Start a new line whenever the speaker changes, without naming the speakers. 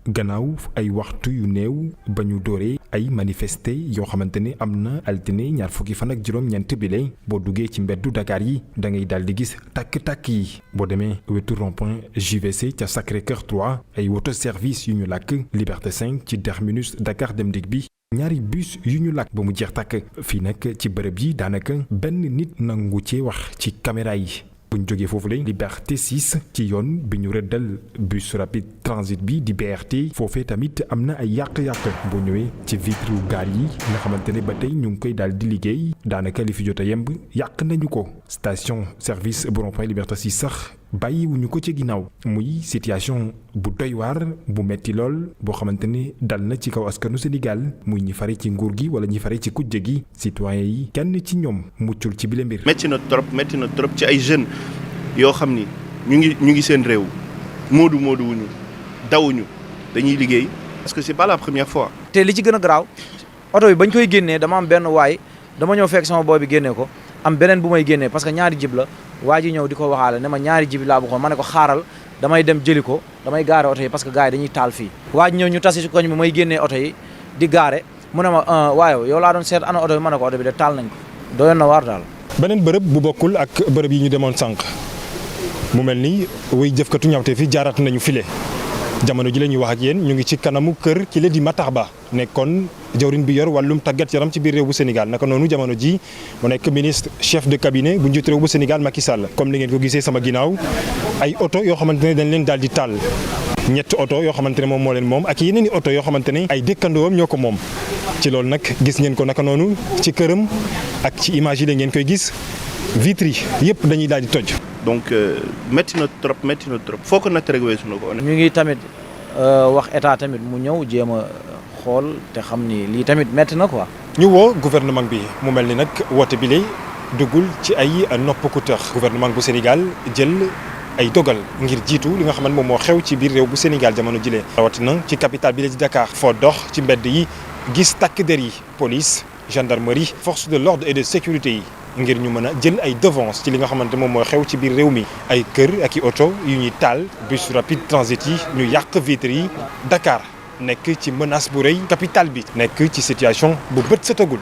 gannaaw ay waxtu yu néew ba ñu dooree ay manifester yoo xamante ne am na altine ñaar fukki fan ak juróom-ñeent bile boo duggee ci mbeddu Dakar yi da ngay daal di gis tàkk-tàkk yi boo demee wetu rond-point JVC ca Sacré-Cœur 3 ay woto service yu ñu làkk Liberté 5 ci terminus Dakar Dem Dikk bi ñaari bus yu ñu làkk ba mu jeex tàkk fii nag ci bërëb yi daanaka benn nit nangu cee wax ci caméra yi. buñ jógee foofu la Liberté 6 ci yoon bi ñu rëddal bus rapide transit bi di BRT foofee tamit am na ay yàq-yàq boo ñëwee ci vitre gaar yi nga xamante ne ba tey ñu ngi koy daal di liggéey daanaka li fi jot a yemb yàq nañu ko station service bu rond-point Liberté 6 sax bàyyiwuñu ko ci ginnaaw muy situation bu doy waar bu metti lool boo xamante ne dal na ci kaw askanu Sénégal muy ñi fare ci nguur gi wala ñi fare ci kujje gi citoyen yi kenn ci ñoom muccul ci bile mbir.
metti na trop ci ay jeunes yoo xam ni ñu ngi seen réew moodu wuñu dawuñu dañuy liggéey parce que c'est pas la première fois.
te li ci gën a garaaw oto bi bañ koy génnee dama am benn waay dama ñëw fekk sama booy bi génnee ko am beneen bu may génnee parce que ñaari jib la waa ji ñëw di ko waxaale ne ma ñaari jib laa bëggoon ma ne ko xaaral damay dem jëli ko damay gaare oto yi parce que gars yi dañuy taal fii. waa ji ñëw ñu tasi ci koñ bi may génnee oto yi di gaare mu ne ma waaye yow laa doon seet ana oto bi ma ne ko oto bi de taal nañ ko doyoon na waar daal.
beneen bërëb bu bokkul ak bërëb yi ñu demoon sànq mu mel ni way jëfkatu ñawte fi jaaraat nañu file jamono ji la ñuy wax ak yéen ñu ngi ci kanamu kër ki la di Matar Ba nekkoon jawriñ bi yor wàllum tàggat yaram ci biir réew bu Sénégal naka noonu jamono ji mu nekk ministre chef de cabinet bu njiitu réew bu Sénégal Macky Sall comme li ngeen ko gisee sama ginnaaw ay oto yoo xamante ne dañ leen daal di taal ñetti oto yoo xamante ne moom moo leen moom ak yeneen i oto yoo xamante ne ay dëkkandoom ñoo ko moom ci loolu nag gis ngeen ko naka noonu ci këram ak ci image yi la ngeen koy gis vitres yi yëpp dañuy daal di toj.
donc métti na trop foo ko natt rek weesu na ko.
ñu ngi tamit wax état tamit mu ñëw jéem a xool te xam ni lii tamit métti na quoi.
ñu woo gouvernement bi mu mel ni nag woote bi lay duggul ci ay nopp ku tëx gouvernement bu Sénégal jël ay dogal ngir jiitu li nga xamante moom moo xew ci biir réew bu Sénégal jamono jile. rawatina ci capitale bi la di Dakar. foo dox ci mbedd yi gis takk der yi police gendarmerie force de l'ordre et de sécurité yi. ngir ñu mën a jël ay devance ci li nga xamante moom mooy xew ci biir réew mi ay kër ak i oto yu ñuy taal bus rapide transit yi ñu yàq vitres yi Dakar nekk ci menace bu rëy capitale bi nekk ci situation bu bët setagul